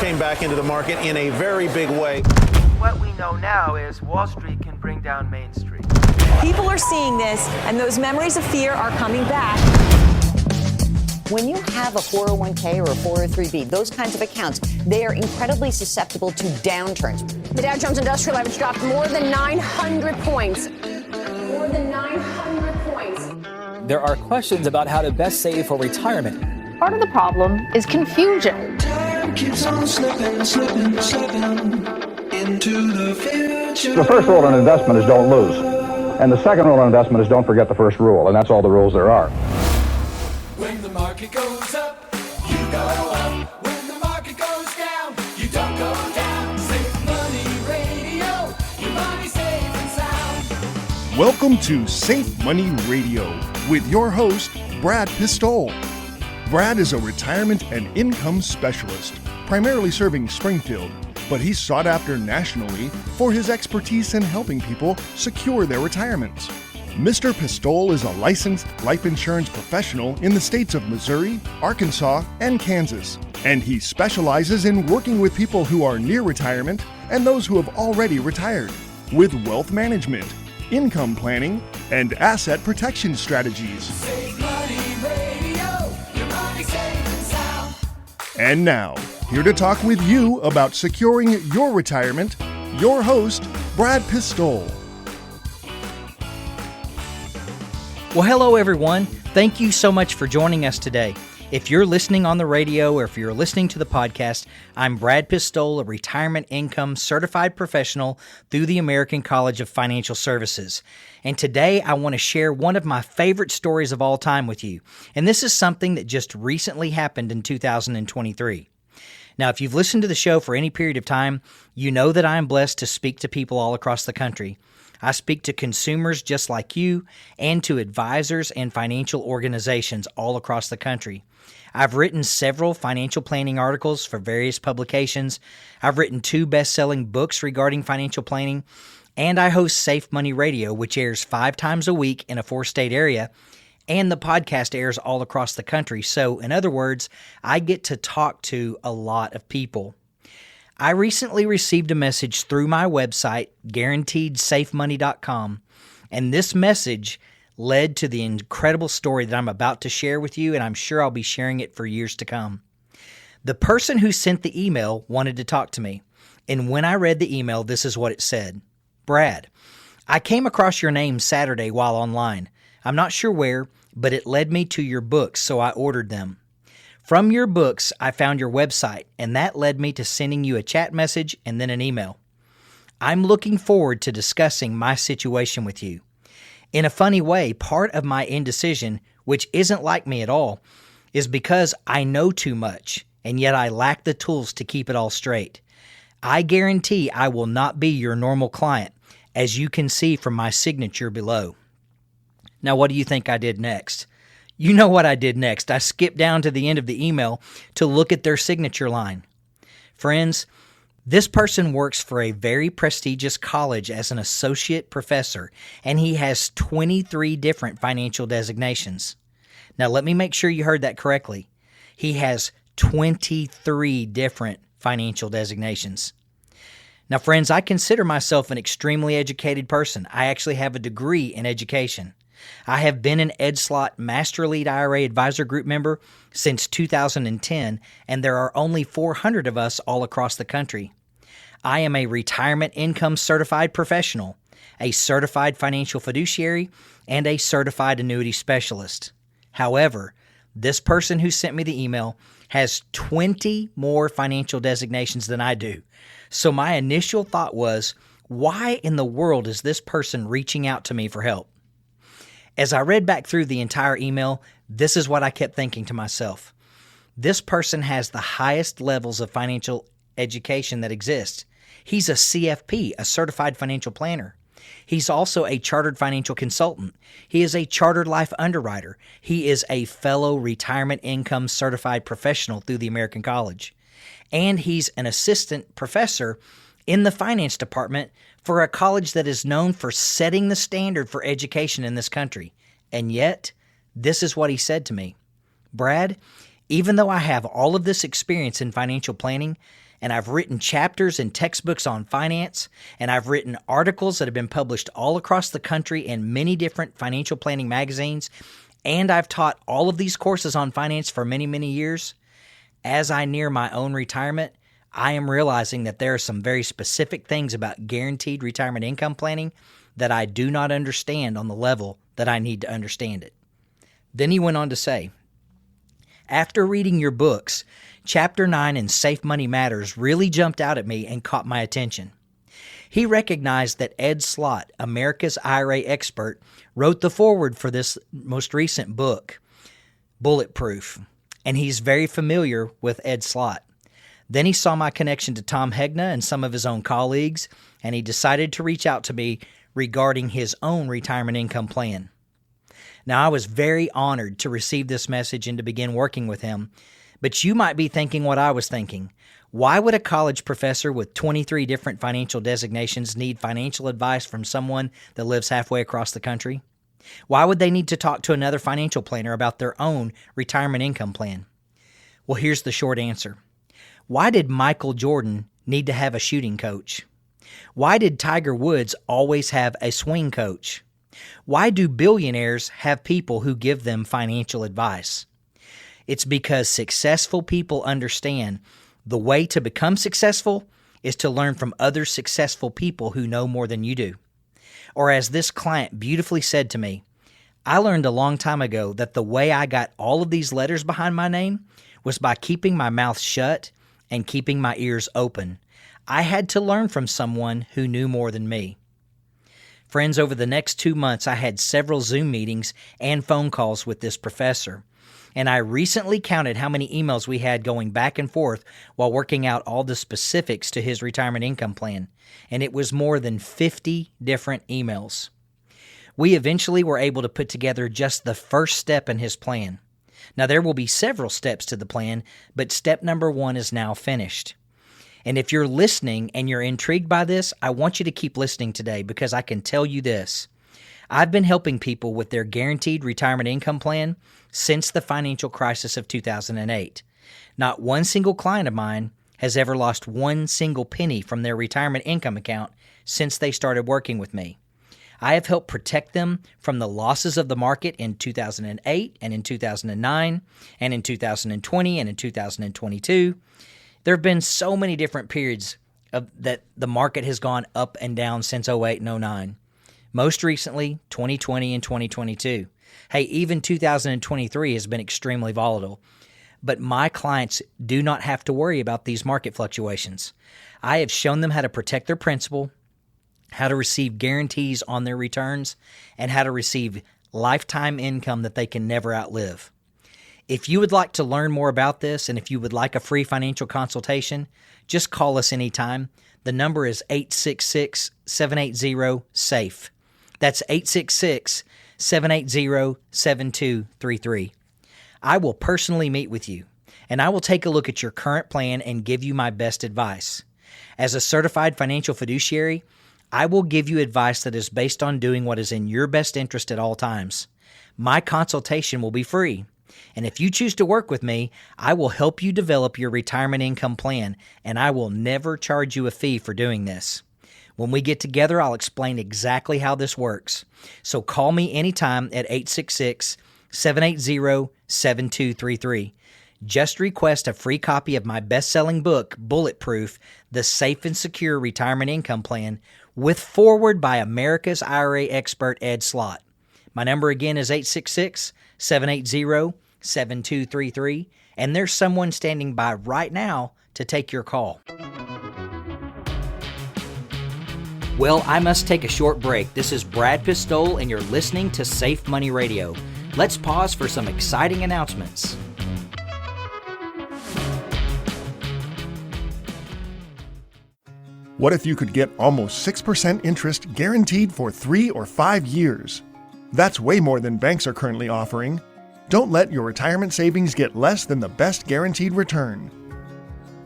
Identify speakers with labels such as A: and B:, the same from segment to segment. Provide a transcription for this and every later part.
A: came back into the market in a very big way.
B: What we know now is Wall Street can bring down Main Street.
C: People are seeing this, and those memories of fear are coming back.
D: When you have a 401k or a 403b, those kinds of accounts, they are incredibly susceptible to downturns.
E: The Dow Jones Industrial Average dropped more than 900 points. More than 900 points.
F: There are questions about how to best save for retirement.
E: Part of the problem is confusion.
G: Time keeps on slipping into the future.
H: The first rule in investment is don't lose. And the second rule in investment is don't forget the first rule. And that's all the rules there are.
G: When the market goes up, you go up. When the market goes down, you don't go down. Safe Money Radio, your money safe and sound.
I: Welcome to Safe Money Radio with your host, Brad Pistole. Brad is a retirement and income specialist, primarily serving Springfield, but he's sought after nationally for his expertise in helping people secure their retirements. Mr. Pistole is a licensed life insurance professional in the states of Missouri, Arkansas, and Kansas, and he specializes in working with people who are near retirement and those who have already retired with wealth management, income planning, and asset protection strategies.
G: Safe Money Radio, your money safe and sound.
I: And now, here to talk with you about securing your retirement, your host, Brad Pistole.
J: Well, hello, everyone. Thank you so much for joining us today. If you're listening on the radio or if you're listening to the podcast, I'm Brad Pistole, a retirement income certified professional through the American College of Financial Services. And today I want to share one of my favorite stories of all time with you. And this is something that just recently happened in 2023. Now, if you've listened to the show for any period of time, you know that I am blessed to speak to people all across the country. I speak to consumers just like you and to advisors and financial organizations all across the country. I've written several financial planning articles for various publications. I've written 2 best-selling books regarding financial planning, and I host Safe Money Radio, which airs 5 times a week in a 4-state area, and the podcast airs all across the country. So, in other words, I get to talk to a lot of people. I recently received a message through my website, GuaranteedSafeMoney.com, and this message led to the incredible story that I'm about to share with you, and I'm sure I'll be sharing it for years to come. The person who sent the email wanted to talk to me, and when I read the email, this is what it said. Brad, I came across your name Saturday while online. I'm not sure where, but it led me to your books, so I ordered them. From your books, I found your website, and that led me to sending you a chat message and then an email. I'm looking forward to discussing my situation with you. In a funny way, part of my indecision, which isn't like me at all, is because I know too much, and yet I lack the tools to keep it all straight. I guarantee I will not be your normal client, as you can see from my signature below. Now, what do you think I did next? You know what I did next. I skipped down to the end of the email to look at their signature line. Friends, this person works for a very prestigious college as an associate professor, and he has 23 different financial designations. Now, let me make sure you heard that correctly. He has 23 different financial designations. Now, friends, I consider myself an extremely educated person. I actually have a degree in education. I have been an EdSlot Master Elite IRA Advisor Group member since 2010, and there are only 400 of us all across the country. I am a retirement income certified professional, a certified financial fiduciary, and a certified annuity specialist. However, this person who sent me the email has 20 more financial designations than I do. So my initial thought was, why in the world is this person reaching out to me for help? As I read back through the entire email, this is what I kept thinking to myself. This person has the highest levels of financial education that exists. He's a CFP, a certified financial planner. He's also a chartered financial consultant. He is a chartered life underwriter. He is a fellow retirement income certified professional through the American College. And he's an assistant professor in the finance department for a college that is known for setting the standard for education in this country. And yet, this is what he said to me. Brad, even though I have all of this experience in financial planning, and I've written chapters and textbooks on finance, and I've written articles that have been published all across the country in many different financial planning magazines, and I've taught all of these courses on finance for many, many years. As I near my own retirement, I am realizing that there are some very specific things about guaranteed retirement income planning that I do not understand on the level that I need to understand it. Then he went on to say, after reading your books, Chapter 9 and Safe Money Matters really jumped out at me and caught my attention. He recognized that Ed Slott, America's IRA expert, wrote the foreword for this most recent book, Bulletproof, and he's very familiar with Ed Slott. Then he saw my connection to Tom Hegna and some of his own colleagues, and he decided to reach out to me regarding his own retirement income plan. Now, I was very honored to receive this message and to begin working with him, but you might be thinking what I was thinking. Why would a college professor with 23 different financial designations need financial advice from someone that lives halfway across the country? Why would they need to talk to another financial planner about their own retirement income plan? Well, here's the short answer. Why did Michael Jordan need to have a shooting coach? Why did Tiger Woods always have a swing coach? Why do billionaires have people who give them financial advice? It's because successful people understand the way to become successful is to learn from other successful people who know more than you do. Or as this client beautifully said to me, I learned a long time ago that the way I got all of these letters behind my name was by keeping my mouth shut and keeping my ears open. I had to learn from someone who knew more than me. Friends, over the next 2 months, I had several Zoom meetings and phone calls with this professor, and I recently counted how many emails we had going back and forth while working out all the specifics to his retirement income plan, and it was more than 50 different emails. We eventually were able to put together just the first step in his plan. Now, there will be several steps to the plan, but step number 1 is now finished. And if you're listening and you're intrigued by this, I want you to keep listening today because I can tell you this. I've been helping people with their guaranteed retirement income plan since the financial crisis of 2008. Not one single client of mine has ever lost one single penny from their retirement income account since they started working with me. I have helped protect them from the losses of the market in 2008 and in 2009 and in 2020 and in 2022. There have been so many different periods that the market has gone up and down since 08 and 09. Most recently, 2020 and 2022. Hey, even 2023 has been extremely volatile. But my clients do not have to worry about these market fluctuations. I have shown them how to protect their principal, how to receive guarantees on their returns, and how to receive lifetime income that they can never outlive. If you would like to learn more about this and if you would like a free financial consultation, just call us anytime. The number is 866-780-SAFE. That's 866-780-7233. I will personally meet with you, and I will take a look at your current plan and give you my best advice. As a certified financial fiduciary, I will give you advice that is based on doing what is in your best interest at all times. My consultation will be free. And if you choose to work with me, I will help you develop your retirement income plan, and I will never charge you a fee for doing this. When we get together, I'll explain exactly how this works. So call me anytime at 866-780-7233. Just request a free copy of my best-selling book, Bulletproof, The Safe and Secure Retirement Income Plan, with foreword by America's IRA expert Ed Slott. My number again is 866-780-7233, and there's someone standing by right now to take your call. Well, I must take a short break. This is Brad Pistole, and you're listening to Safe Money Radio. Let's pause for some exciting announcements.
I: What if you could get almost 6% interest guaranteed for 3 or 5 years? That's way more than banks are currently offering. Don't let your retirement savings get less than the best guaranteed return.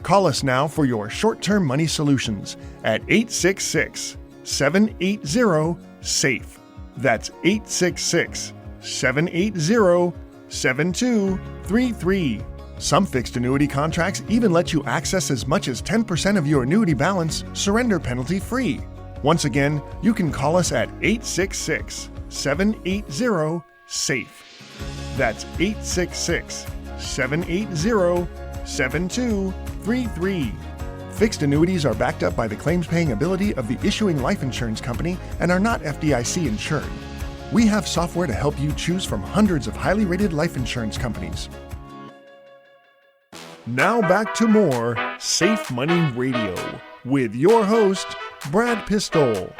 I: Call us now for your short-term money solutions at 866-780-SAFE. That's 866-780-7233. Some fixed annuity contracts even let you access as much as 10% of your annuity balance surrender penalty free. Once again, you can call us at 866-780-SAFE. That's 866-780-7233. Fixed annuities are backed up by the claims-paying ability of the issuing life insurance company and are not FDIC insured. We have software to help you choose from hundreds of highly rated life insurance companies. Now back to more Safe Money Radio with your host, Brad Pistole.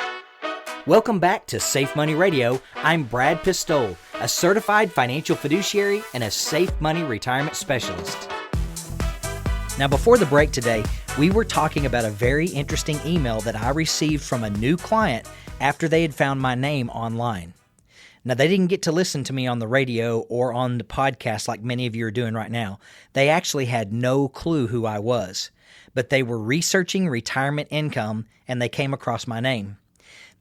J: Welcome back to Safe Money Radio. I'm Brad Pistole, a certified financial fiduciary and a safe money retirement specialist. Now, before the break today, we were talking about a very interesting email that I received from a new client after they had found my name online. Now, they didn't get to listen to me on the radio or on the podcast like many of you are doing right now. They actually had no clue who I was, but they were researching retirement income and they came across my name.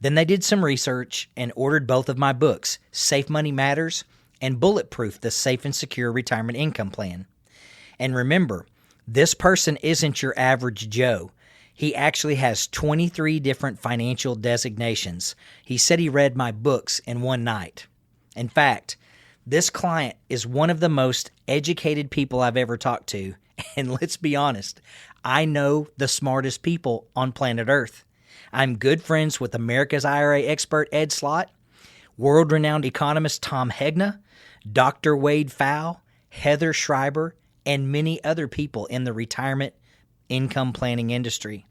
J: Then they did some research and ordered both of my books, Safe Money Matters and Bulletproof, the Safe and Secure Retirement Income Plan. And remember, this person isn't your average Joe. He actually has 23 different financial designations. He said he read my books in one night. In fact, this client is one of the most educated people I've ever talked to. And let's be honest, I know the smartest people on planet Earth. I'm good friends with America's IRA expert Ed Slott, world-renowned economist Tom Hegna, Dr. Wade Pfau, Heather Schreiber, and many other people in the retirement income planning industry.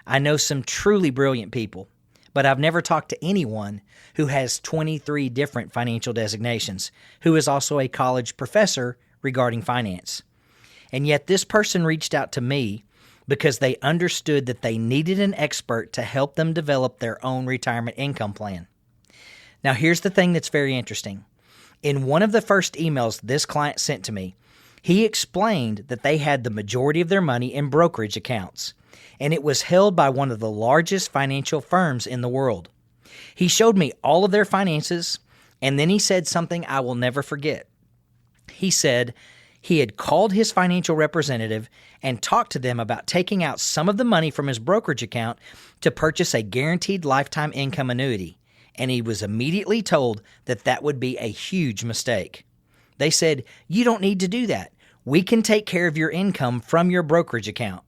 J: I know some truly brilliant people, but I've never talked to anyone who has 23 different financial designations, who is also a college professor regarding finance. And yet this person reached out to me because they understood that they needed an expert to help them develop their own retirement income plan. Now, here's the thing that's very interesting. In one of the first emails this client sent to me, he explained that they had the majority of their money in brokerage accounts, and it was held by one of the largest financial firms in the world. He showed me all of their finances, and then he said something I will never forget. He said he had called his financial representative and talked to them about taking out some of the money from his brokerage account to purchase a guaranteed lifetime income annuity, and he was immediately told that that would be a huge mistake. They said, "You don't need to do that. We can take care of your income from your brokerage account."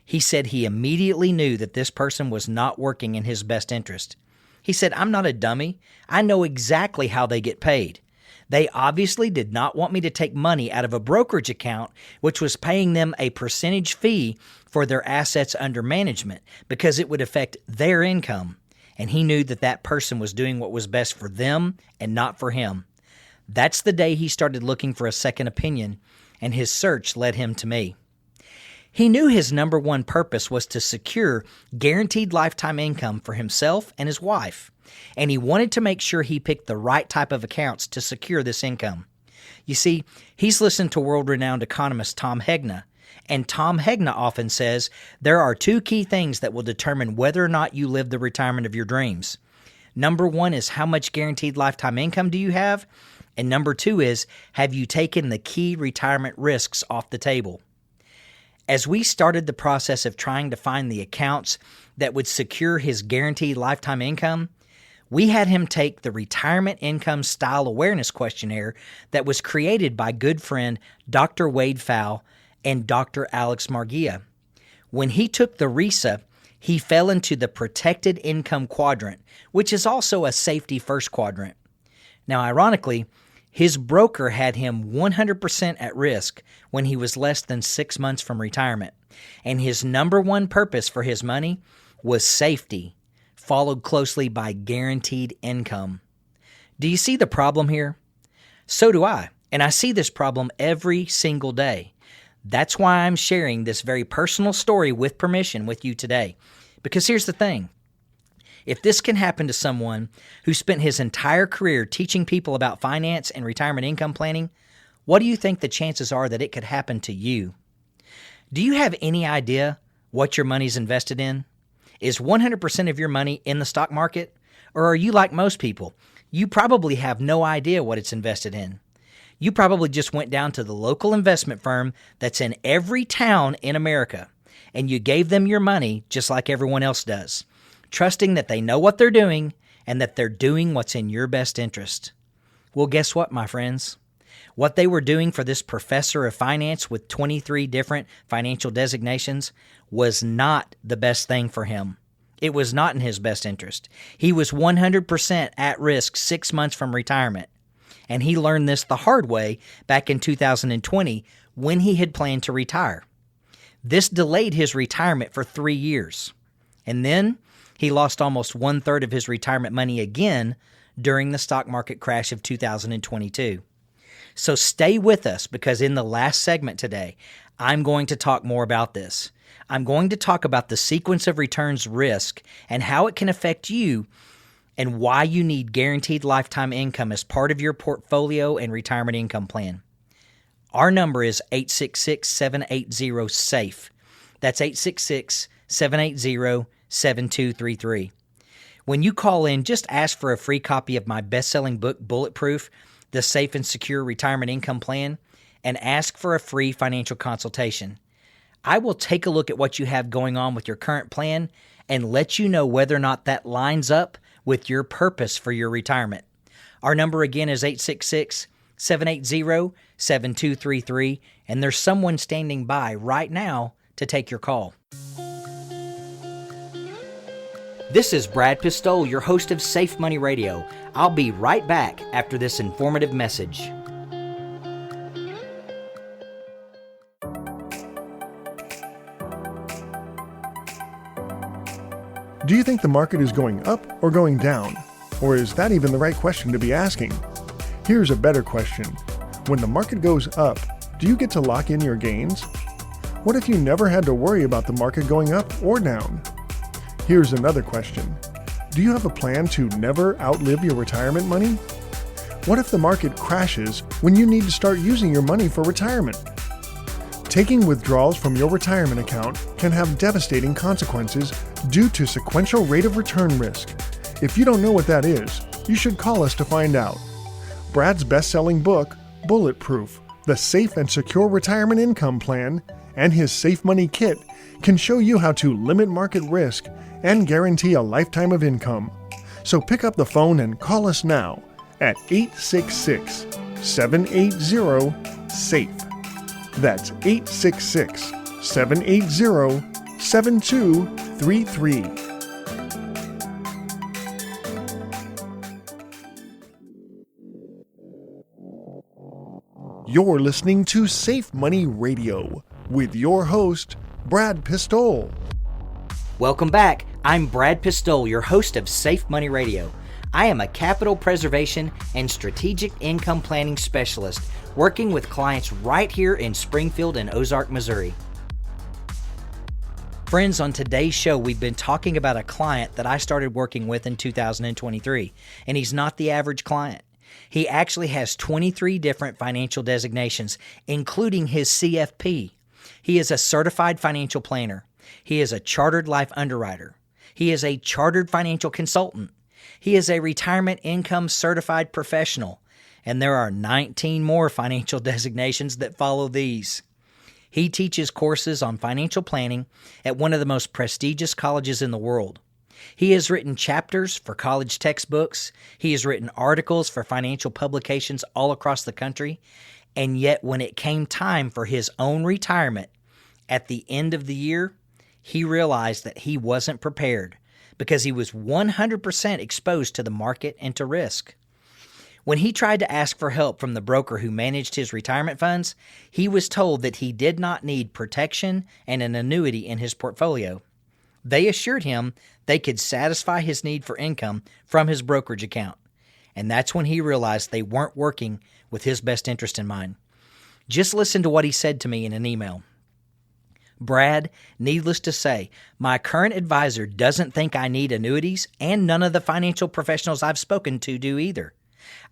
J: He said he immediately knew that this person was not working in his best interest. He said, "I'm not a dummy. I know exactly how they get paid. They obviously did not want me to take money out of a brokerage account, which was paying them a percentage fee for their assets under management because it would affect their income." And he knew that that person was doing what was best for them and not for him. That's the day he started looking for a second opinion, and his search led him to me. He knew his number one purpose was to secure guaranteed lifetime income for himself and his wife, and he wanted to make sure he picked the right type of accounts to secure this income. You see, he's listened to world-renowned economist Tom Hegna, and Tom Hegna often says there are two key things that will determine whether or not you live the retirement of your dreams. Number one is how much guaranteed lifetime income do you have? And number two is, have you taken the key retirement risks off the table? As we started the process of trying to find the accounts that would secure his guaranteed lifetime income, we had him take the Retirement Income Style Awareness Questionnaire that was created by good friend Dr. Wade Pfau and Dr. Alex Margia. When he took the RISA, he fell into the Protected Income Quadrant, which is also a safety first quadrant. Now, ironically, his broker had him 100% at risk when he was less than 6 months from retirement, and his number one purpose for his money was safety, followed closely by guaranteed income. Do you see the problem here? So do I, and I see this problem every single day. That's why I'm sharing this very personal story with permission with you today. Because here's the thing. If this can happen to someone who spent his entire career teaching people about finance and retirement income planning, what do you think the chances are that it could happen to you? Do you have any idea what your money's invested in? Is 100% of your money in the stock market? Or are you like most people? You probably have no idea what it's invested in. You probably just went down to the local investment firm that's in every town in America, and you gave them your money just like everyone else does, trusting that they know what they're doing and that they're doing what's in your best interest. Well, guess what, my friends? What they were doing for this professor of finance with 23 different financial designations was not the best thing for him. It was not in his best interest. He was 100% at risk 6 months from retirement. And he learned this the hard way back in 2020 when he had planned to retire. This delayed his retirement for 3 years. And then he lost almost 1/3 of his retirement money again during the stock market crash of 2022. So stay with us, because in the last segment today, I'm going to talk more about this. I'm going to talk about the sequence of returns risk and how it can affect you, and why you need guaranteed lifetime income as part of your portfolio and retirement income plan. Our number is 866-780-SAFE. That's 866-780-7233. When you call in, just ask for a free copy of my best-selling book, Bulletproof, The Safe and Secure Retirement Income Plan, and ask for a free financial consultation. I will take a look at what you have going on with your current plan and let you know whether or not that lines up with your purpose for your retirement. Our number again is 866-780-7233, and there's someone standing by right now to take your call. This is Brad Pistole, your host of Safe Money Radio. I'll be right back after this informative message.
I: Do you think the market is going up or going down? Or is that even the right question to be asking? Here's a better question. When the market goes up, do you get to lock in your gains? What if you never had to worry about the market going up or down? Here's another question. Do you have a plan to never outlive your retirement money? What if the market crashes when you need to start using your money for retirement? Taking withdrawals from your retirement account can have devastating consequences due to sequential rate of return risk. If you don't know what that is, you should call us to find out. Brad's best-selling book, Bulletproof, The Safe and Secure Retirement Income Plan, and his Safe Money Kit can show you how to limit market risk and guarantee a lifetime of income. So pick up the phone and call us now at 866-780-SAFE. That's 866-780-7233. You're listening to Safe Money Radio with your host, Brad Pistole.
J: Welcome back. I'm Brad Pistole, your host of Safe Money Radio. I am a capital preservation and strategic income planning specialist working with clients right here in Springfield and Ozark, Missouri. Friends, on today's show, we've been talking about a client that I started working with in 2023, and he's not the average client. He actually has 23 different financial designations, including his CFP. He is a certified financial planner. He is a chartered life underwriter. He is a chartered financial consultant. He is a retirement income certified professional. And there are 19 more financial designations that follow these. He teaches courses on financial planning at one of the most prestigious colleges in the world. He has written chapters for college textbooks. He has written articles for financial publications all across the country. And yet, when it came time for his own retirement at the end of the year, he realized that he wasn't prepared because he was 100% exposed to the market and to risk. When he tried to ask for help from the broker who managed his retirement funds, he was told that he did not need protection and an annuity in his portfolio. They assured him they could satisfy his need for income from his brokerage account. And that's when he realized they weren't working with his best interest in mind. Just listen to what he said to me in an email. Brad, needless to say, my current advisor doesn't think I need annuities, and none of the financial professionals I've spoken to do either.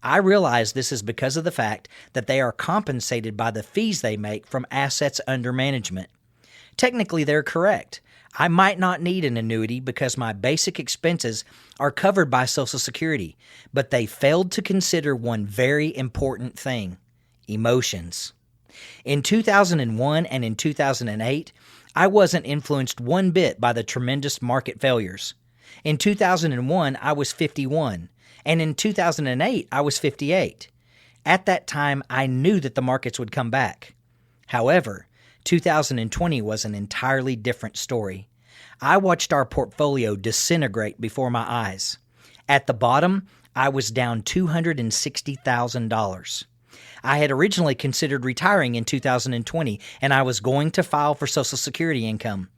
J: I realize this is because of the fact that they are compensated by the fees they make from assets under management. Technically, they're correct. I might not need an annuity because my basic expenses are covered by Social Security, but they failed to consider one very important thing: emotions. In 2001 and in 2008, I wasn't influenced one bit by the tremendous market failures. In 2001, I was 51, and in 2008, I was 58. At that time, I knew that the markets would come back. However, 2020 was an entirely different story. I watched our portfolio disintegrate before my eyes. At the bottom, I was down $260,000. I had originally considered retiring in 2020, and I was going to file for Social Security income.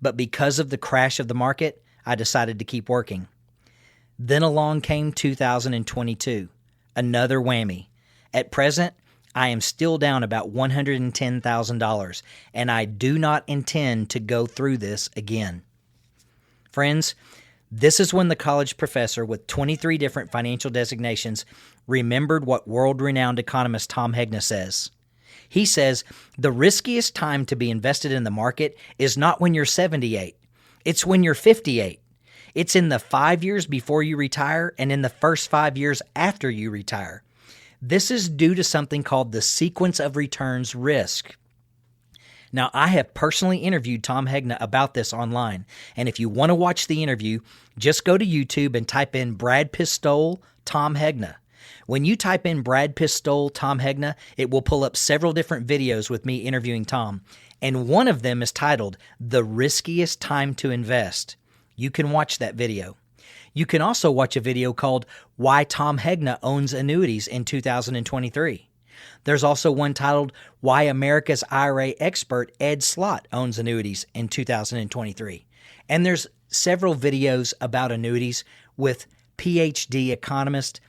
J: But because of the crash of the market, I decided to keep working. Then along came 2022, another whammy. At present, I am still down about $110,000, and I do not intend to go through this again. Friends, this is when the college professor with 23 different financial designations remembered what world-renowned economist Tom Hegna says. He says, the riskiest time to be invested in the market is not when you're 78. It's when you're 58. It's in the 5 years before you retire and in the first 5 years after you retire. This is due to something called the sequence of returns risk. Now, I have personally interviewed Tom Hegna about this online, and if you want to watch the interview, just go to YouTube and type in Brad Pistole, Tom Hegna. When you type in Brad Pistole, Tom Hegna, it will pull up several different videos with me interviewing Tom, and one of them is titled The Riskiest Time to Invest. You can watch that video. You can also watch a video called Why Tom Hegna Owns Annuities in 2023. There's also one titled Why America's IRA Expert Ed Slott Owns Annuities in 2023. And there's several videos about annuities with PhD economist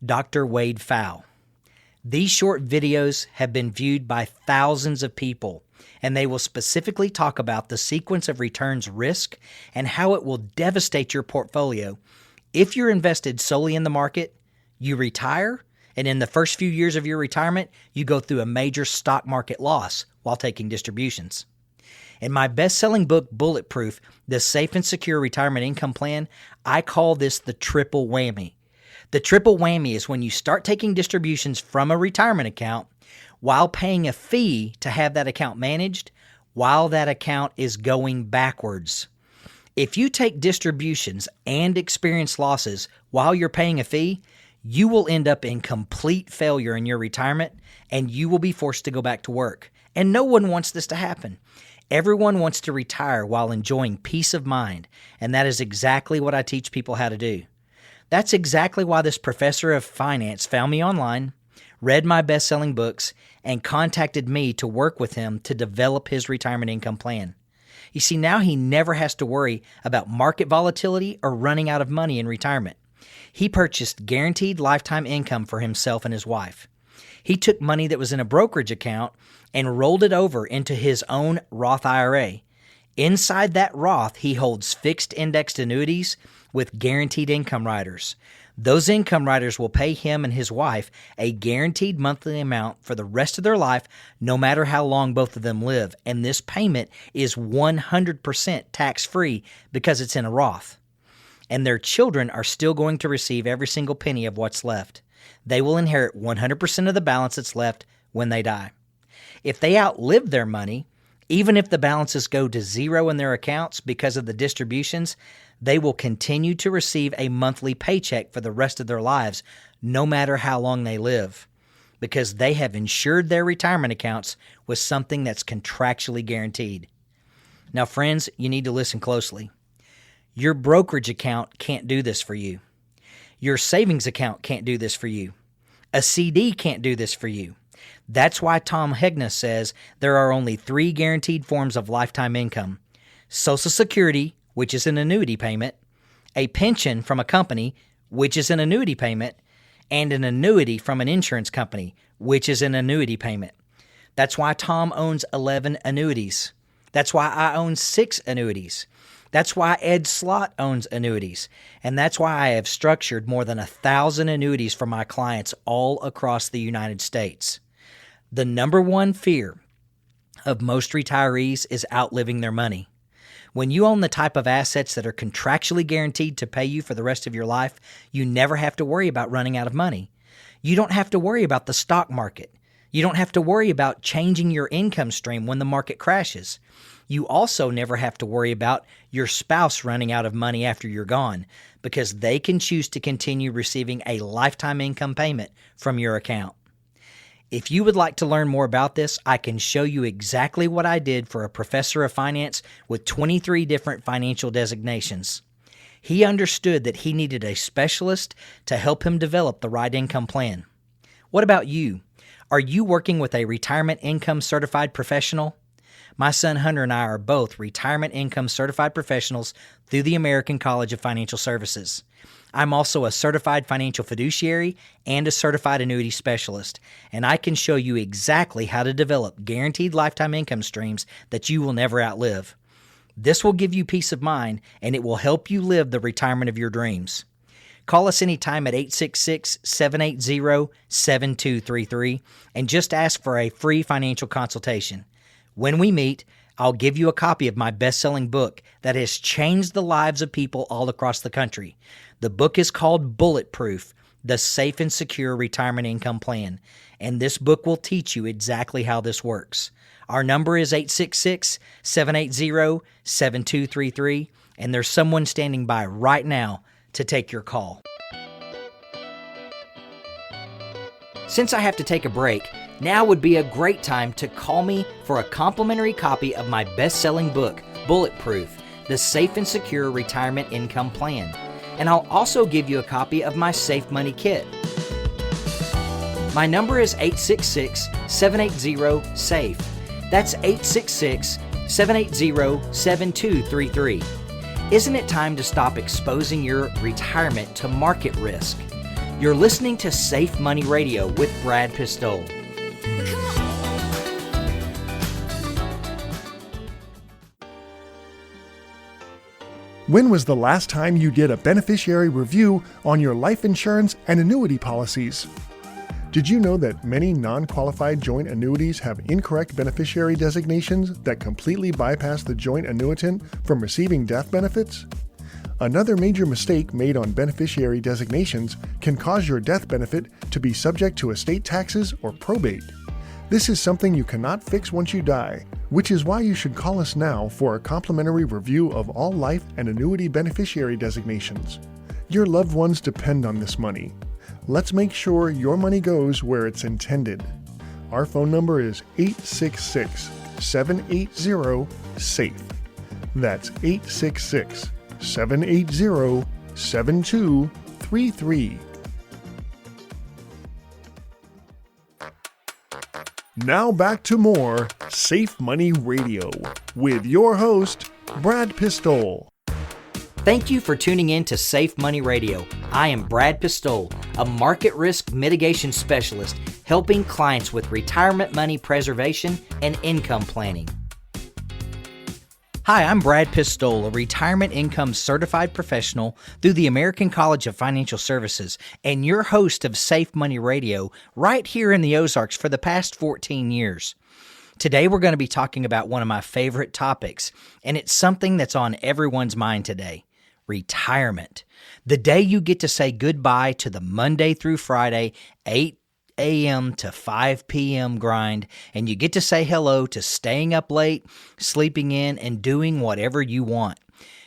J: Dr. Wade Pfau. These short videos have been viewed by thousands of people, and they will specifically talk about the sequence of returns risk and how it will devastate your portfolio if you're invested solely in the market, you retire, and in the first few years of your retirement, you go through a major stock market loss while taking distributions. In my best-selling book, Bulletproof, The Safe and Secure Retirement Income Plan, I call this the triple whammy. The triple whammy is when you start taking distributions from a retirement account while paying a fee to have that account managed while that account is going backwards. If you take distributions and experience losses while you're paying a fee, you will end up in complete failure in your retirement, and you will be forced to go back to work. And no one wants this to happen. Everyone wants to retire while enjoying peace of mind, and that is exactly what I teach people how to do. That's exactly why this professor of finance found me online, read my best-selling books, and contacted me to work with him to develop his retirement income plan. You see, now he never has to worry about market volatility or running out of money in retirement. He purchased guaranteed lifetime income for himself and his wife. He took money that was in a brokerage account and rolled it over into his own Roth IRA. Inside that Roth, he holds fixed indexed annuities with guaranteed income riders. Those income riders will pay him and his wife a guaranteed monthly amount for the rest of their life, no matter how long both of them live. And this payment is 100% tax-free because it's in a Roth. And their children are still going to receive every single penny of what's left. They will inherit 100% of the balance that's left when they die. If they outlive their money, even if the balances go to zero in their accounts because of the distributions, they will continue to receive a monthly paycheck for the rest of their lives, no matter how long they live, because they have insured their retirement accounts with something that's contractually guaranteed. Now, friends, you need to listen closely. Your brokerage account can't do this for you. Your savings account can't do this for you. A CD can't do this for you. That's why Tom Hegna says there are only 3 guaranteed forms of lifetime income: Social Security, which is an annuity payment, a pension from a company, which is an annuity payment, and an annuity from an insurance company, which is an annuity payment. That's why Tom owns 11 annuities. That's why I own 6 annuities. That's why Ed Slott owns annuities. And that's why I have structured more than 1,000 annuities for my clients all across the United States. The number one fear of most retirees is outliving their money. When you own the type of assets that are contractually guaranteed to pay you for the rest of your life, you never have to worry about running out of money. You don't have to worry about the stock market. You don't have to worry about changing your income stream when the market crashes. You also never have to worry about your spouse running out of money after you're gone, because they can choose to continue receiving a lifetime income payment from your account. If you would like to learn more about this, I can show you exactly what I did for a professor of finance with 23 different financial designations. He understood that he needed a specialist to help him develop the right income plan. What about you? Are you working with a retirement income certified professional? My son Hunter and I are both retirement income certified professionals through the American College of Financial Services. I'm also a certified financial fiduciary and a certified annuity specialist, and I can show you exactly how to develop guaranteed lifetime income streams that you will never outlive. This will give you peace of mind, and it will help you live the retirement of your dreams. Call us anytime at 866-780-7233 and just ask for a free financial consultation. When we meet, I'll give you a copy of my best-selling book that has changed the lives of people all across the country. The book is called Bulletproof, The Safe and Secure Retirement Income Plan, and this book will teach you exactly how this works. Our number is 866-780-7233, and there's someone standing by right now to take your call. Since I have to take a break, now would be a great time to call me for a complimentary copy of my best-selling book, Bulletproof, The Safe and Secure Retirement Income Plan. And I'll also give you a copy of my Safe Money Kit. My number is 866-780-SAFE. That's 866-780-7233. Isn't it time to stop exposing your retirement to market risk? You're listening to Safe Money Radio with Brad Pistole.
I: When was the last time you did a beneficiary review on your life insurance and annuity policies? Did you know that many non-qualified joint annuities have incorrect beneficiary designations that completely bypass the joint annuitant from receiving death benefits? Another major mistake made on beneficiary designations can cause your death benefit to be subject to estate taxes or probate. This is something you cannot fix once you die, which is why you should call us now for a complimentary review of all life and annuity beneficiary designations. Your loved ones depend on this money. Let's make sure your money goes where it's intended. Our phone number is 866-780-SAFE. That's 866-780-7233. Now back to more Safe Money Radio with your host, Brad Pistole.
J: Thank you for tuning in to Safe Money Radio. I am Brad Pistole, a market risk mitigation specialist helping clients with retirement money preservation and income planning. Hi, I'm Brad Pistole, a retirement income certified professional through the American College of Financial Services, and your host of Safe Money Radio right here in the Ozarks for the past 14 years. Today we're going to be talking about one of my favorite topics, and it's something that's on everyone's mind today: retirement. The day you get to say goodbye to the Monday through Friday, 8 a.m. to 5 p.m. grind, and you get to say hello to staying up late, sleeping in, and doing whatever you want.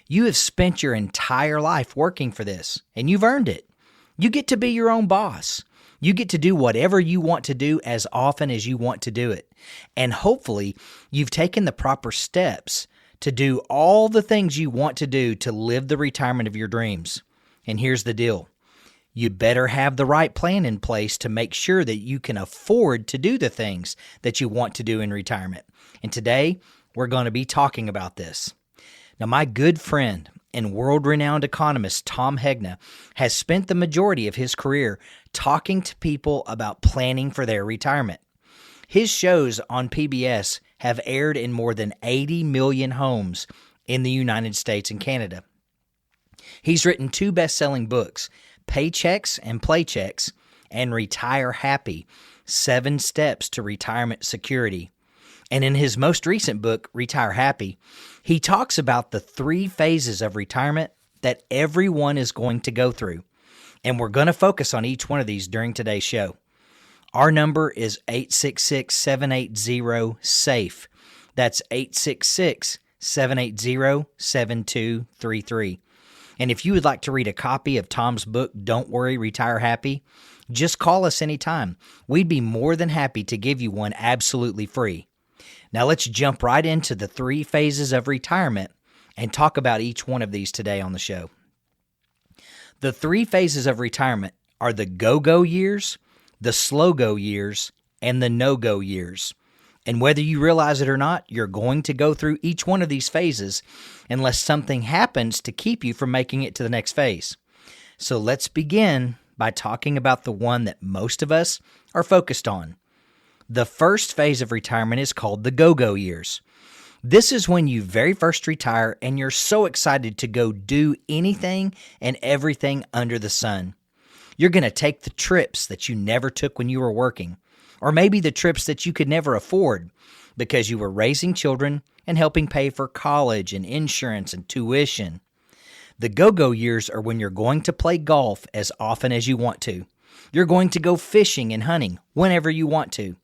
J: You have spent your entire life working for this, and you've earned it. You get to be your own boss. You get to do whatever you want to do as often as you want to do it. And hopefully, you've taken the proper steps to do all the things you want to do to live the retirement of your dreams. And here's the deal. You better have the right plan in place to make sure that you can afford to do the things that you want to do in retirement. And today, we're going to be talking about this. Now, my good friend and world-renowned economist Tom Hegna has spent the majority of his career talking to people about planning for their retirement. His shows on PBS have aired in more than 80 million homes in the United States and Canada. He's written 2 best-selling books, Paychecks and Playchecks, and Retire Happy, 7 Steps to Retirement Security. And in his most recent book, Retire Happy, he talks about the 3 phases of retirement that everyone is going to go through. And we're going to focus on each one of these during today's show. Our number is 866-780-SAFE. That's 866-780-7233. And if you would like to read a copy of Tom's book, Don't Worry, Retire Happy, just call us anytime. We'd be more than happy to give you one absolutely free. Now let's jump right into the 3 phases of retirement and talk about each one of these today on the show. The 3 phases of retirement are the go-go years, the slow-go years, and the no-go years. And whether you realize it or not, you're going to go through each one of these phases unless something happens to keep you from making it to the next phase. So let's begin by talking about the one that most of us are focused on. The first phase of retirement is called the go-go years. This is when you very first retire and you're so excited to go do anything and everything under the sun. You're going to take the trips that you never took when you were working, or maybe the trips that you could never afford because you were raising children and helping pay for college and insurance and tuition. The go-go years are when you're going to play golf as often as you want to. You're going to go fishing and hunting whenever you want to.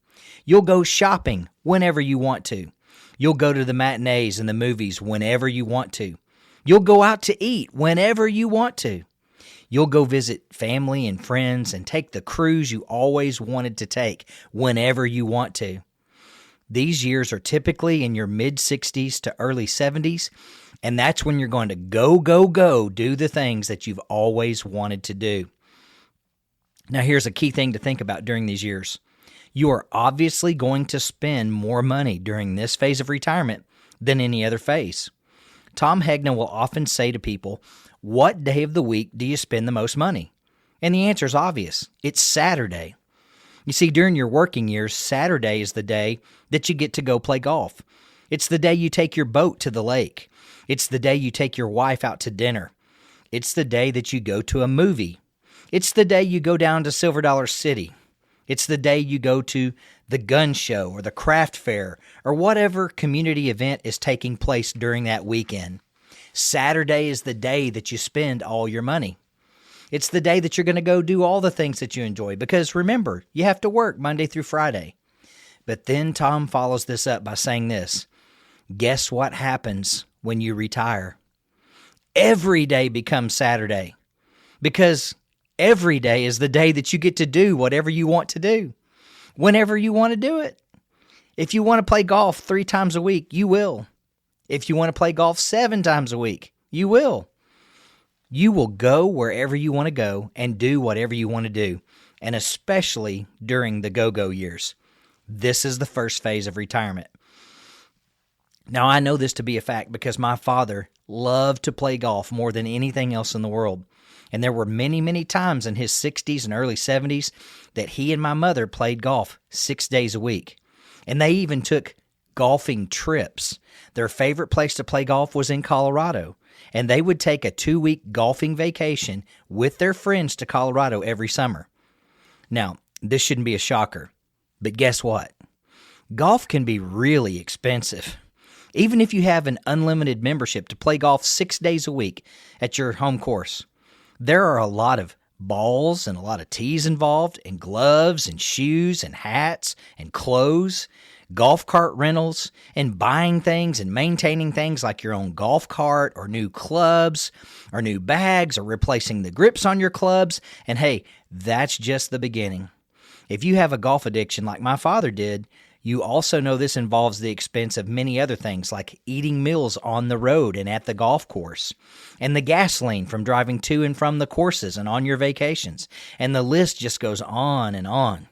J: You'll go shopping whenever you want to. You'll go to the matinees and the movies whenever you want to. You'll go out to eat whenever you want to. You'll go visit family and friends and take the cruise you always wanted to take whenever you want to. These years are typically in your mid-60s to early 70s, and that's when you're going to go, do the things that you've always wanted to do. Now, here's a key thing to think about during these years. You are obviously going to spend more money during this phase of retirement than any other phase. Tom Hegna will often say to people, "What day of the week do you spend the most money?" And the answer is obvious. It's Saturday. You see, during your working years, Saturday is the day that you get to go play golf. It's the day you take your boat to the lake. It's the day you take your wife out to dinner. It's the day that you go to a movie. It's the day you go down to Silver Dollar City. It's the day you go to the gun show or the craft fair or whatever community event is taking place during that weekend. Saturday is the day that you spend all your money. It's the day that you're going to go do all the things that you enjoy because remember, you have to work Monday through Friday. But then Tom follows this up by saying this, guess what happens when you retire? Every day becomes Saturday because every day is the day that you get to do whatever you want to do, whenever you want to do it. If you want to play golf 3 times a week, you will. If you want to play golf 7 times a week, you will. You will go wherever you want to go and do whatever you want to do, and especially during the go-go years. This is the first phase of retirement. Now, I know this to be a fact because my father loved to play golf more than anything else in the world. And there were many, many times in his 60s and early 70s that he and my mother played golf 6 days a week. And they even took golfing trips. Their favorite place to play golf was in Colorado. And they would take a 2-week golfing vacation with their friends to Colorado every summer. Now, this shouldn't be a shocker, but guess what? Golf can be really expensive. Even if you have an unlimited membership to play golf 6 days a week at your home course. There are a lot of balls and a lot of tees involved, and gloves and shoes and hats and clothes, golf cart rentals, and buying things and maintaining things like your own golf cart or new clubs or new bags or replacing the grips on your clubs. And hey, that's just the beginning. If you have a golf addiction like my father did, you also know this involves the expense of many other things like eating meals on the road and at the golf course, and the gasoline from driving to and from the courses and on your vacations, and the list just goes on and on.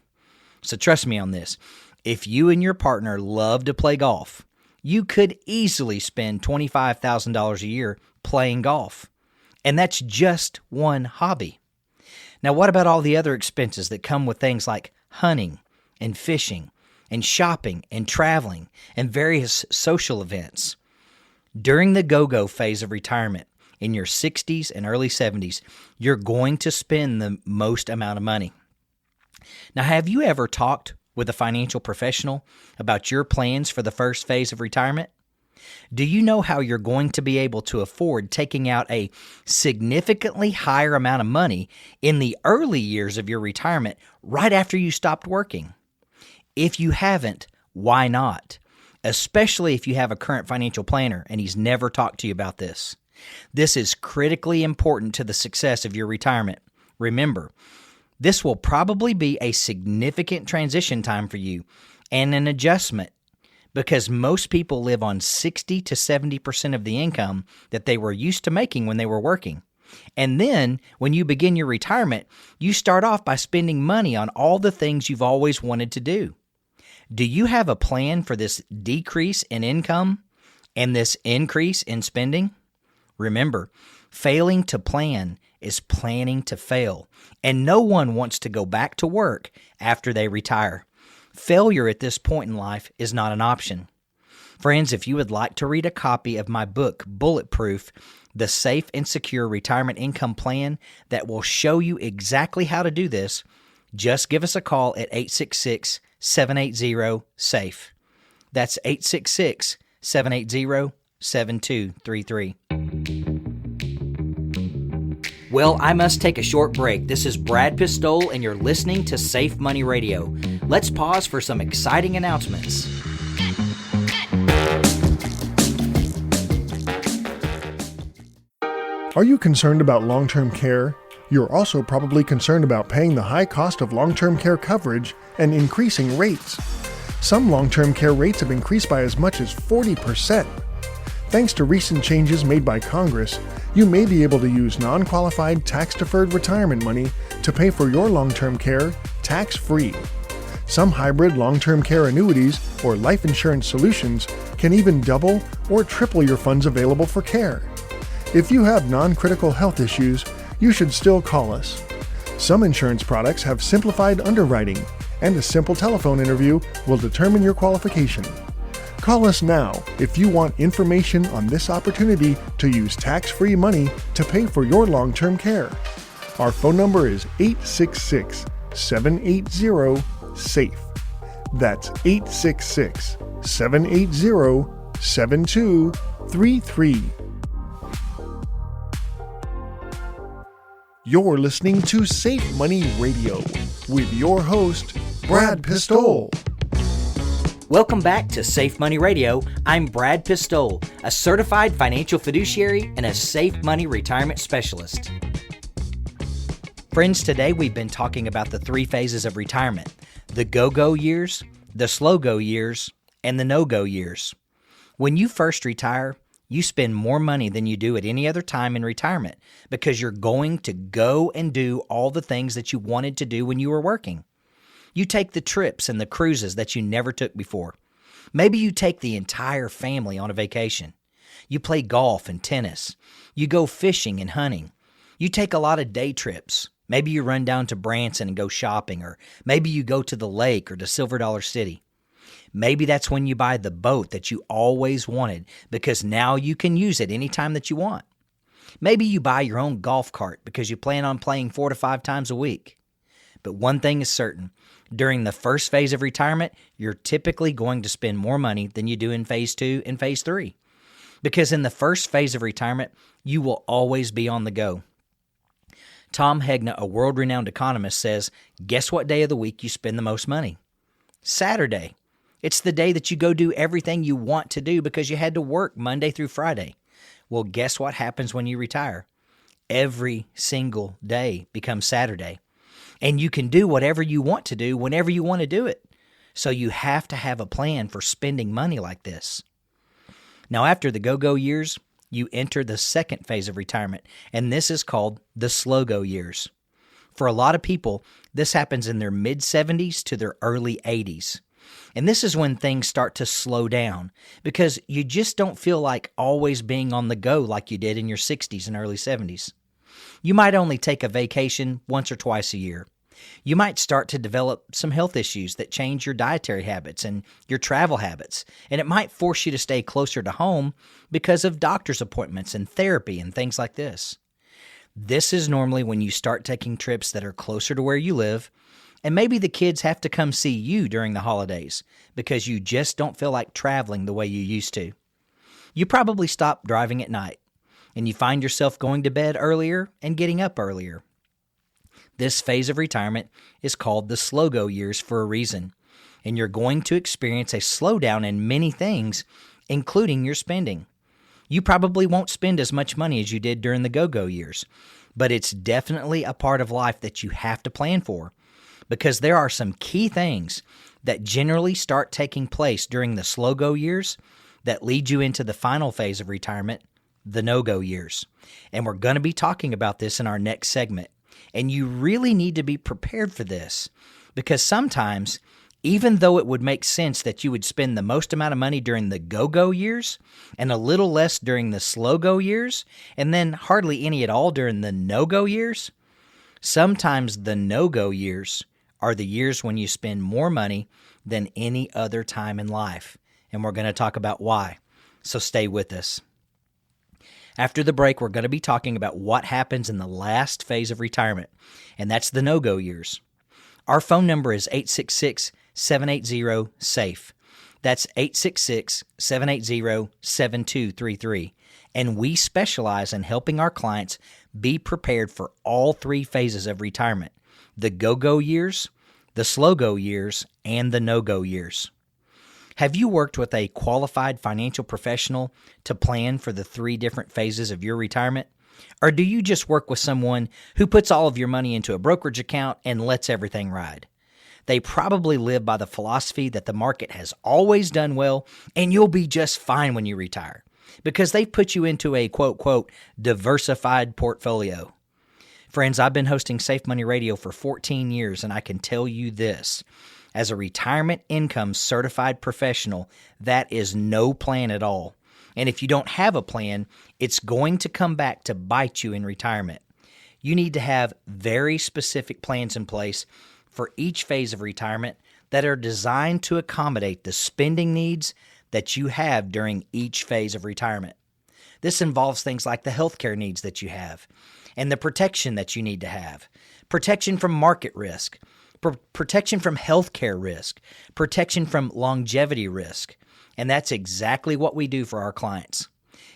J: So trust me on this. If you and your partner love to play golf, you could easily spend $25,000 a year playing golf, and that's just one hobby. Now, what about all the other expenses that come with things like hunting and fishing and shopping and traveling and various social events? During the go-go phase of retirement, in your 60s and early 70s, you're going to spend the most amount of money. Now, have you ever talked with a financial professional about your plans for the first phase of retirement? Do you know how you're going to be able to afford taking out a significantly higher amount of money in the early years of your retirement right after you stopped working? If you haven't, why not? Especially if you have a current financial planner and he's never talked to you about this. This is critically important to the success of your retirement. Remember, this will probably be a significant transition time for you and an adjustment, because most people live on 60 to 70% of the income that they were used to making when they were working. And then when you begin your retirement, you start off by spending money on all the things you've always wanted to do. Do you have a plan for this decrease in income and this increase in spending? Remember, failing to plan is planning to fail, and no one wants to go back to work after they retire. Failure at this point in life is not an option. Friends, if you would like to read a copy of my book, Bulletproof, The Safe and Secure Retirement Income Plan that will show you exactly how to do this, just give us a call at 866-780-SAFE. That's 866-780-7233. Well, I must take a short break. This is Brad Pistole, and you're listening to Safe Money Radio. Let's pause for some exciting announcements.
I: Are you concerned about long-term care? You're also probably concerned about paying the high cost of long-term care coverage and increasing rates. Some long-term care rates have increased by as much as 40%. Thanks to recent changes made by Congress, you may be able to use non-qualified tax-deferred retirement money to pay for your long-term care tax-free. Some hybrid long-term care annuities or life insurance solutions can even double or triple your funds available for care. If you have non-critical health issues, you should still call us. Some insurance products have simplified underwriting, and a simple telephone interview will determine your qualification. Call us now if you want information on this opportunity to use tax-free money to pay for your long-term care. Our phone number is 866-780-SAFE. That's 866-780-7233. You're listening to Safe Money Radio with your host, Brad Pistole.
J: Welcome back to Safe Money Radio. I'm Brad Pistole, a certified financial fiduciary and a safe money retirement specialist. Friends, today we've been talking about the 3 phases of retirement: the go-go years, the slow-go years, and the no-go years. When you first retire, you spend more money than you do at any other time in retirement because you're going to go and do all the things that you wanted to do when you were working. You take the trips and the cruises that you never took before. Maybe you take the entire family on a vacation. You play golf and tennis. You go fishing and hunting. You take a lot of day trips. Maybe you run down to Branson and go shopping, or maybe you go to the lake or to Silver Dollar City. Maybe that's when you buy the boat that you always wanted because now you can use it anytime that you want. Maybe you buy your own golf cart because you plan on playing 4 to 5 times a week. But one thing is certain. During the first phase of retirement, you're typically going to spend more money than you do in phase 2 and phase 3. Because in the first phase of retirement, you will always be on the go. Tom Hegna, a world-renowned economist, says, guess what day of the week you spend the most money? Saturday. It's the day that you go do everything you want to do because you had to work Monday through Friday. Well, guess what happens when you retire? Every single day becomes Saturday. And you can do whatever you want to do whenever you want to do it. So you have to have a plan for spending money like this. Now, after the go-go years, you enter the second phase of retirement, and this is called the slow-go years. For a lot of people, this happens in their mid-70s to their early 80s. And this is when things start to slow down because you just don't feel like always being on the go like you did in your 60s and early 70s. You might only take a vacation once or twice a year. You might start to develop some health issues that change your dietary habits and your travel habits, and it might force you to stay closer to home because of doctor's appointments and therapy and things like this. This is normally when you start taking trips that are closer to where you live, and maybe the kids have to come see you during the holidays because you just don't feel like traveling the way you used to. You probably stop driving at night, and you find yourself going to bed earlier and getting up earlier. This phase of retirement is called the slow-go years for a reason, and you're going to experience a slowdown in many things, including your spending. You probably won't spend as much money as you did during the go-go years, but it's definitely a part of life that you have to plan for, because there are some key things that generally start taking place during the slow-go years that lead you into the final phase of retirement, the no-go years. And we're going to be talking about this in our next segment. And you really need to be prepared for this, because sometimes, even though it would make sense that you would spend the most amount of money during the go-go years and a little less during the slow-go years, and then hardly any at all during the no-go years, sometimes the no-go years are the years when you spend more money than any other time in life. And we're going to talk about why. So stay with us. After the break, we're going to be talking about what happens in the last phase of retirement, and that's the no-go years. Our phone number is 866-780-SAFE. That's 866-780-7233. And we specialize in helping our clients be prepared for all three phases of retirement: the go-go years, the slow-go years, and the no-go years. Have you worked with a qualified financial professional to plan for the three different phases of your retirement? Or do you just work with someone who puts all of your money into a brokerage account and lets everything ride? They probably live by the philosophy that the market has always done well and you'll be just fine when you retire, because they've put you into a quote, diversified portfolio. Friends, I've been hosting Safe Money Radio for 14 years, and I can tell you this. As a retirement income certified professional, that is no plan at all. And if you don't have a plan, it's going to come back to bite you in retirement. You need to have very specific plans in place for each phase of retirement that are designed to accommodate the spending needs that you have during each phase of retirement. This involves things like the healthcare needs that you have and the protection that you need to have, protection from market risk, protection from healthcare risk, protection from longevity risk. And that's exactly what we do for our clients.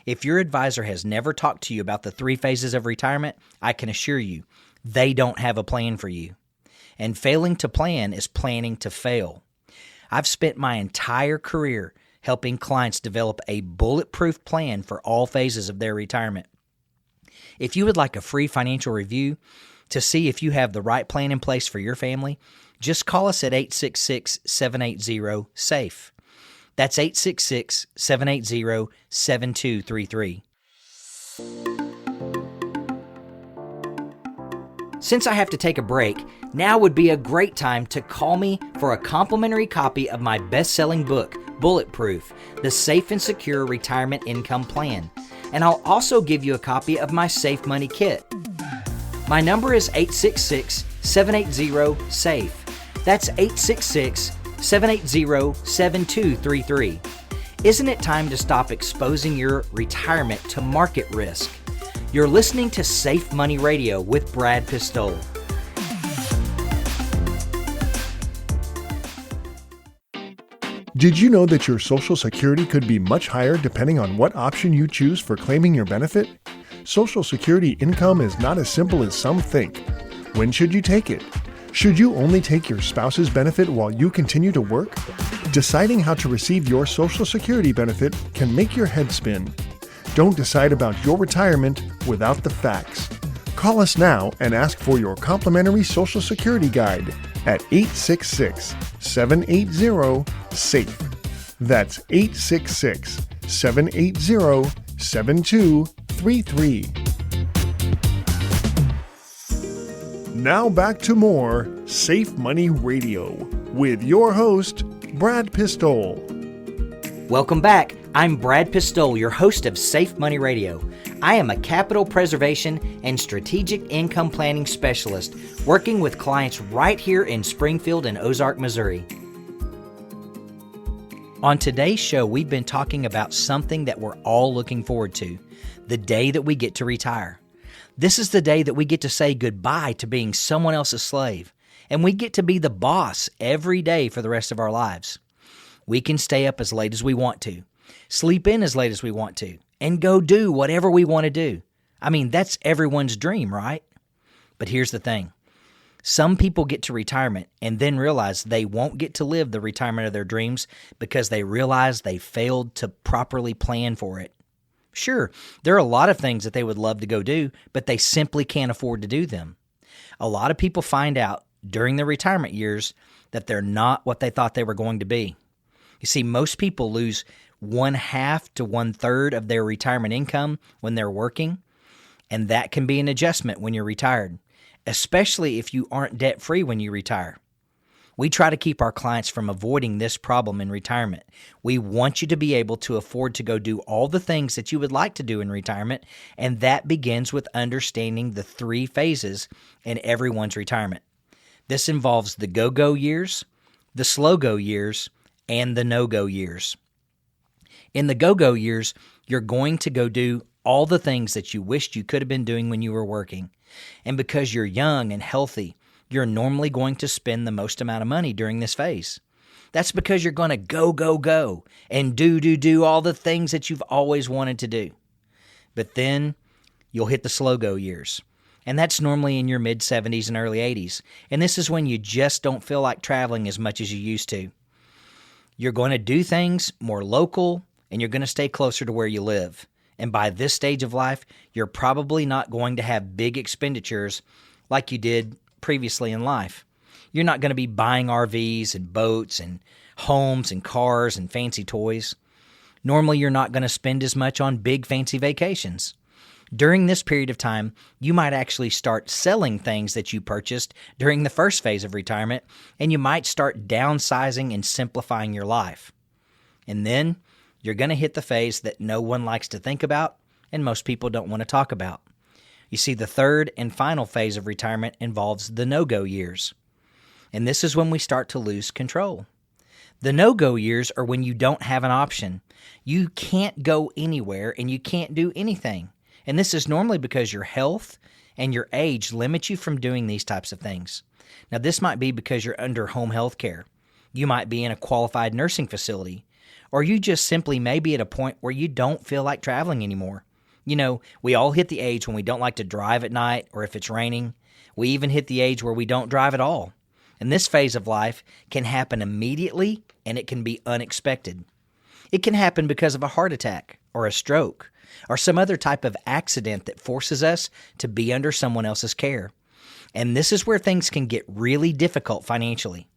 J: If your advisor has never talked to you about the three phases of retirement, I can assure you, they don't have a plan for you. And failing to plan is planning to fail. I've spent my entire career helping clients develop a bulletproof plan for all phases of their retirement. If you would like a free financial review to see if you have the right plan in place for your family, just call us at 866-780-SAFE. That's 866-780-7233. Since I have to take a break, now would be a great time to call me for a complimentary copy of my best-selling book, Bulletproof, The Safe and Secure Retirement Income Plan. And I'll also give you a copy of my Safe Money Kit. My number is 866-780-SAFE. That's 866-780-7233. Isn't it time to stop exposing your retirement to market risk? You're listening to Safe Money Radio with Brad Pistole.
I: Did you know that your Social Security could be much higher depending on what option you choose for claiming your benefit? Social Security income is not as simple as some think. When should you take it? Should you only take your spouse's benefit while you continue to work? Deciding how to receive your Social Security benefit can make your head spin. Don't decide about your retirement without the facts. Call us now and ask for your complimentary Social Security guide at 866-780-SAFE. That's 866-780-7233. Now back to more Safe Money Radio with your host, Brad Pistole.
J: Welcome back. I'm Brad Pistole, your host of Safe Money Radio. I am a capital preservation and strategic income planning specialist working with clients right here in Springfield and Ozark, Missouri. On today's show, we've been talking about something that we're all looking forward to, the day that we get to retire. This is the day that we get to say goodbye to being someone else's slave, and we get to be the boss every day for the rest of our lives. We can stay up as late as we want to. sleep in as late as we want to, and go do whatever we want to do. I mean, that's everyone's dream, right? But here's the thing. Some people get to retirement and then realize they won't get to live the retirement of their dreams because they realize they failed to properly plan for it. Sure, there are a lot of things that they would love to go do, but they simply can't afford to do them. A lot of people find out during their retirement years that they're not what they thought they were going to be. You see, most people lose 1/2 to 1/3 of their retirement income when they're working, and that can be an adjustment when you're retired, especially if you aren't debt-free when you retire. We try to keep our clients from avoiding this problem in retirement. We want you to be able to afford to go do all the things that you would like to do in retirement, and that begins with understanding the 3 phases in everyone's retirement. This involves the go-go years, the slow-go years, and the no-go years. In the go-go years, you're going to go do all the things that you wished you could have been doing when you were working. And because you're young and healthy, you're normally going to spend the most amount of money during this phase. That's because you're going to go, and do all the things that you've always wanted to do. But then you'll hit the slow-go years. And that's normally in your mid-70s and early 80s. And this is when you just don't feel like traveling as much as you used to. You're going to do things more local, and you're going to stay closer to where you live. And by this stage of life, you're probably not going to have big expenditures like you did previously in life. You're not going to be buying RVs and boats and homes and cars and fancy toys. Normally, you're not going to spend as much on big fancy vacations. During this period of time, you might actually start selling things that you purchased during the first phase of retirement, and you might start downsizing and simplifying your life. And then you're going to hit the phase that no one likes to think about and most people don't want to talk about. You see, the third and final phase of retirement involves the no-go years. And this is when we start to lose control. The no-go years are when you don't have an option. You can't go anywhere and you can't do anything. And this is normally because your health and your age limit you from doing these types of things. Now, this might be because you're under home health care. You might be in a qualified nursing facility. Or you just simply may be at a point where you don't feel like traveling anymore. You know, we all hit the age when we don't like to drive at night or if it's raining. We even hit the age where we don't drive at all. And this phase of life can happen immediately and it can be unexpected. It can happen because of a heart attack or a stroke or some other type of accident that forces us to be under someone else's care. And this is where things can get really difficult financially.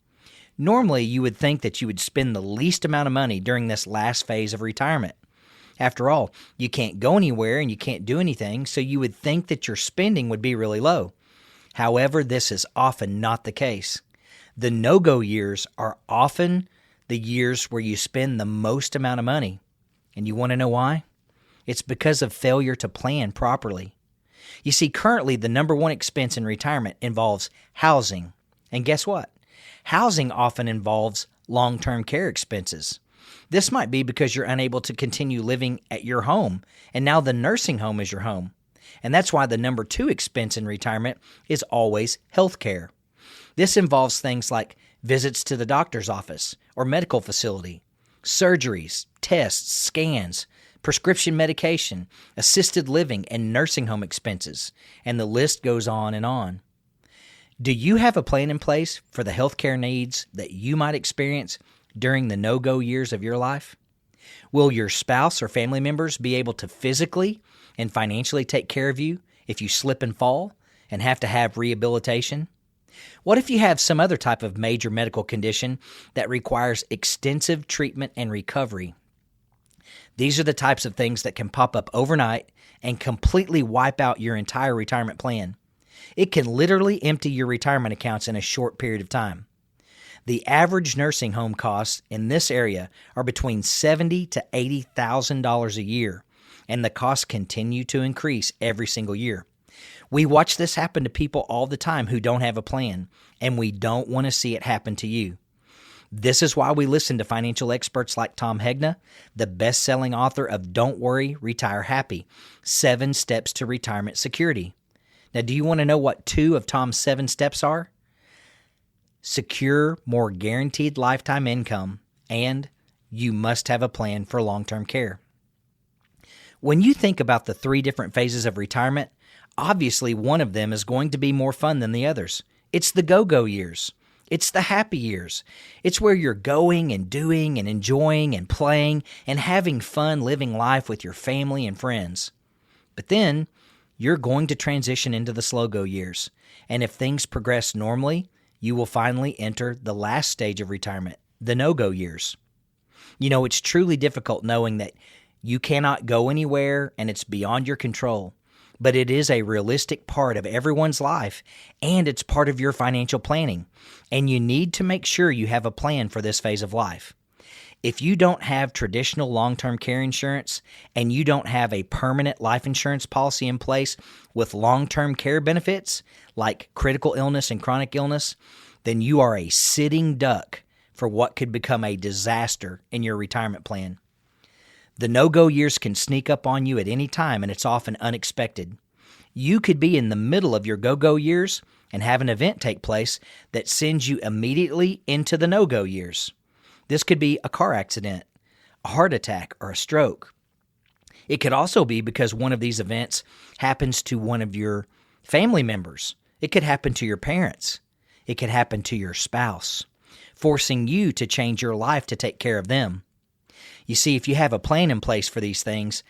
J: Normally, you would think that you would spend the least amount of money during this last phase of retirement. After all, you can't go anywhere and you can't do anything, so you would think that your spending would be really low. However, this is often not the case. The no-go years are often the years where you spend the most amount of money. And you want to know why? It's because of failure to plan properly. You see, currently the number one expense in retirement involves housing. And guess what? Housing often involves long-term care expenses. This might be because you're unable to continue living at your home, and now the nursing home is your home. And that's why the number 2 expense in retirement is always health care. This involves things like visits to the doctor's office or medical facility, surgeries, tests, scans, prescription medication, assisted living, and nursing home expenses, and the list goes on and on. Do you have a plan in place for the healthcare needs that you might experience during the no-go years of your life? Will your spouse or family members be able to physically and financially take care of you if you slip and fall and have to have rehabilitation? What if you have some other type of major medical condition that requires extensive treatment and recovery? These are the types of things that can pop up overnight and completely wipe out your entire retirement plan. It can literally empty your retirement accounts in a short period of time. The average nursing home costs in this area are between $70,000 to $80,000 a year, and the costs continue to increase every single year. We watch this happen to people all the time who don't have a plan, and we don't want to see it happen to you. This is why we listen to financial experts like Tom Hegna, the best-selling author of Don't Worry, Retire Happy, 7 Steps to Retirement Security. Now, do you want to know what 2 of Tom's 7 steps are? Secure more guaranteed lifetime income and you must have a plan for long-term care. When you think about the 3 different phases of retirement, obviously one of them is going to be more fun than the others. It's the go-go years. It's the happy years. It's where you're going and doing and enjoying and playing and having fun living life with your family and friends. But then you're going to transition into the slow-go years. And if things progress normally, you will finally enter the last stage of retirement, the no-go years. You know, it's truly difficult knowing that you cannot go anywhere and it's beyond your control. But it is a realistic part of everyone's life, and it's part of your financial planning. And you need to make sure you have a plan for this phase of life. If you don't have traditional long-term care insurance and you don't have a permanent life insurance policy in place with long-term care benefits like critical illness and chronic illness, then you are a sitting duck for what could become a disaster in your retirement plan. The no-go years can sneak up on you at any time, and it's often unexpected. You could be in the middle of your go-go years and have an event take place that sends you immediately into the no-go years. This could be a car accident, a heart attack, or a stroke. It could also be because one of these events happens to one of your family members. It could happen to your parents. It could happen to your spouse, forcing you to change your life to take care of them. You see, if you have a plan in place for these things,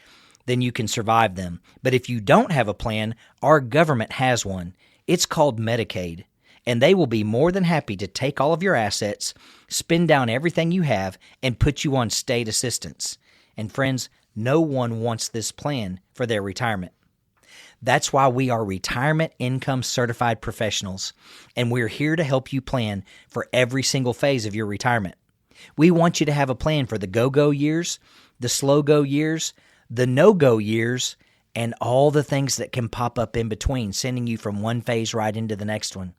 J: then you can survive them. But if you don't have a plan, our government has one. It's called Medicaid, and they will be more than happy to take all of your assets, spend down everything you have, and put you on state assistance. And friends, no one wants this plan for their retirement. That's why we are retirement income certified professionals, and we're here to help you plan for every single phase of your retirement. We want you to have a plan for the go-go years, the slow-go years, the no-go years, and all the things that can pop up in between, sending you from one phase right into the next one.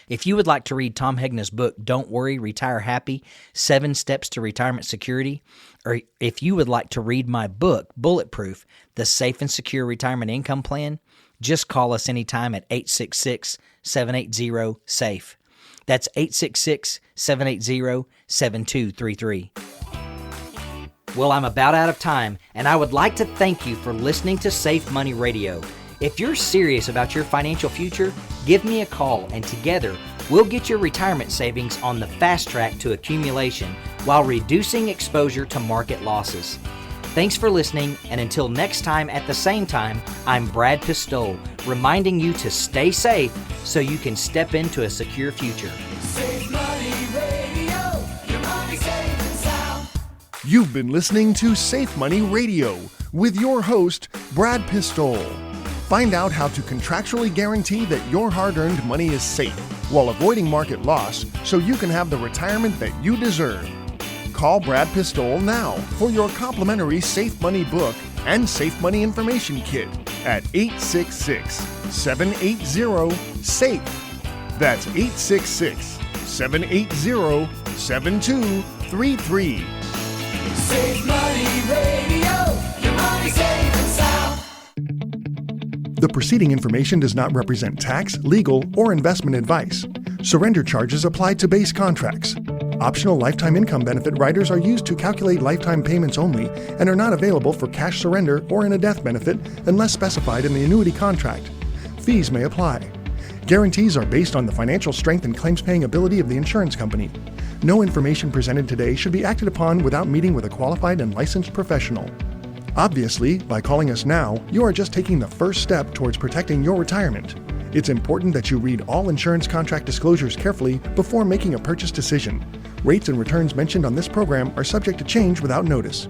J: If you would like to read Tom Hegna's book, Don't Worry, Retire Happy, 7 Steps to Retirement Security, or if you would like to read my book, Bulletproof, The Safe and Secure Retirement Income Plan, just call us anytime at 866-780-SAFE. That's 866-780-7233. Well, I'm about out of time, and I would like to thank you for listening to Safe Money Radio. If you're serious about your financial future, give me a call, and together we'll get your retirement savings on the fast track to accumulation while reducing exposure to market losses. Thanks for listening, and until next time at the same time, I'm Brad Pistole, reminding you to stay safe so you can step into a secure future.
G: Safe Money Radio, your money safe and sound.
I: You've been listening to Safe Money Radio with your host, Brad Pistole. Find out how to contractually guarantee that your hard-earned money is safe while avoiding market loss so you can have the retirement that you deserve. Call Brad Pistole now for your complimentary Safe Money book and Safe Money information kit at 866-780-SAFE. That's 866-780-7233.
G: Safe Money Radio, your money safe and sound.
I: The preceding information does not represent tax, legal, or investment advice. Surrender charges apply to base contracts. Optional lifetime income benefit riders are used to calculate lifetime payments only and are not available for cash surrender or in a death benefit unless specified in the annuity contract. Fees may apply. Guarantees are based on the financial strength and claims-paying ability of the insurance company. No information presented today should be acted upon without meeting with a qualified and licensed professional. Obviously, by calling us now, you are just taking the first step towards protecting your retirement. It's important that you read all insurance contract disclosures carefully before making a purchase decision. Rates and returns mentioned on this program are subject to change without notice.